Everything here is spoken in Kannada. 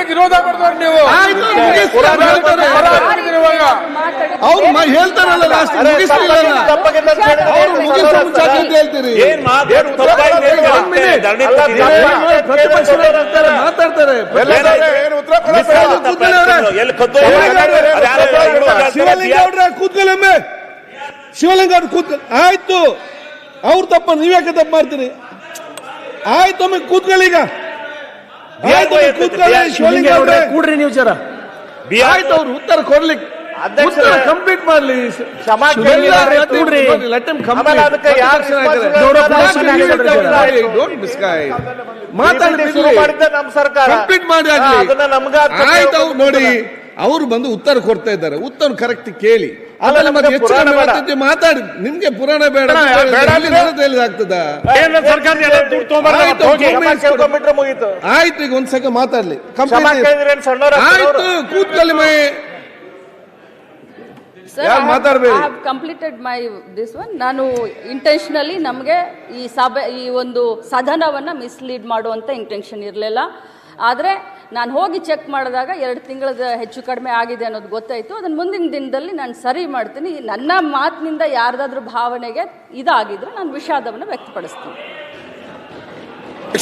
ವಿರೋಧ ಮಾಡಿದವ್ರು ನೀವು ಅವ್ರು ಹೇಳ್ತಾರಲ್ಲ ಲಾಸ್ಟ್ ಮುಗಿಸ್ಲಿಲ್ಲ ಅವ್ರು ಮುಗಿಸೋ ಮುಂಚೆ ಹೇಳ್ತೀರಿ ಮಾತಾಡ್ತಾರೆ ಕೂತ್ಕೊಳ್ಳೊಮ್ಮೆ ಶಿವಲಿಂಗ ಅವ್ರು ಆಯ್ತು ಅವ್ರು ತಪ್ಪ ನೀವ್ಯಾಕೆ ತಪ್ಪು ಮಾಡ್ತೀರಿ ಆಯ್ತು ಒಮ್ಮೆ ಕೂತ್ಕೊಳ್ಳಿ ಈಗ ಆಯ್ತು ಕೂತ್ಕೊಳ್ಳಿ ಶಿವಲಿಂಗ ಅವ್ರೆ ಕೂಡ್ರಿ ನೀವು ಜರ ಆಯ್ತು ಅವ್ರು ಉತ್ತರ ಕೊಡ್ಲಿಕ್ಕೆ ಕಂಪ್ಲೀಟ್ ಮಾಡ್ಲಿ ಕಂಪ್ಲೀಟ್ ಮಾಡಿ ಆಯ್ತು ಅವ್ರು ನೋಡಿ ಅವ್ರು ಬಂದು ಉತ್ತರ ಕೊಡ್ತಾ ಇದ್ದಾರೆ ಉತ್ತರ ಕರೆಕ್ಟ್ ಕೇಳಿ ಆಮೇಲೆ ಮತ್ತೆ ಹೆಚ್ಚು ಮಾತಾಡಿ ನಿಮ್ಗೆ ಪುರಾಣ ಬೇಡ ಆಗ್ತದ ಆಯ್ತು ಈಗ ಒಂದ್ ಸೆಕೆಂಡ್ ಮಾತಾಡ್ಲಿ ಆಯ್ತು ಕೂತ್ಕೊಳ್ಳಿ ಮೈ ಕಂಪ್ಲೀಟೆಡ್ ಮೈ ದಿಸ್ ಒನ್. ನಾನು ಇಂಟೆನ್ಷನಲಿ ನಮಗೆ ಈ ಸಭೆ ಈ ಒಂದು ಸದನವನ್ನು ಮಿಸ್ಲೀಡ್ ಮಾಡುವಂಥ ಇಂಟೆನ್ಷನ್ ಇರಲಿಲ್ಲ. ಆದರೆ ನಾನು ಹೋಗಿ ಚೆಕ್ ಮಾಡಿದಾಗ 2 ತಿಂಗಳದ ಹೆಚ್ಚು ಕಡಿಮೆ ಆಗಿದೆ ಅನ್ನೋದು ಗೊತ್ತಾಯಿತು. ಅದನ್ನು ಮುಂದಿನ ದಿನದಲ್ಲಿ ನಾನು ಸರಿ ಮಾಡ್ತೀನಿ. ನನ್ನ ಮಾತಿನಿಂದ ಯಾರ್ದಾದ್ರೂ ಭಾವನೆಗೆ ಇದಾಗಿದ್ರೆ ನಾನು ವಿಷಾದವನ್ನು ವ್ಯಕ್ತಪಡಿಸ್ತೀನಿ.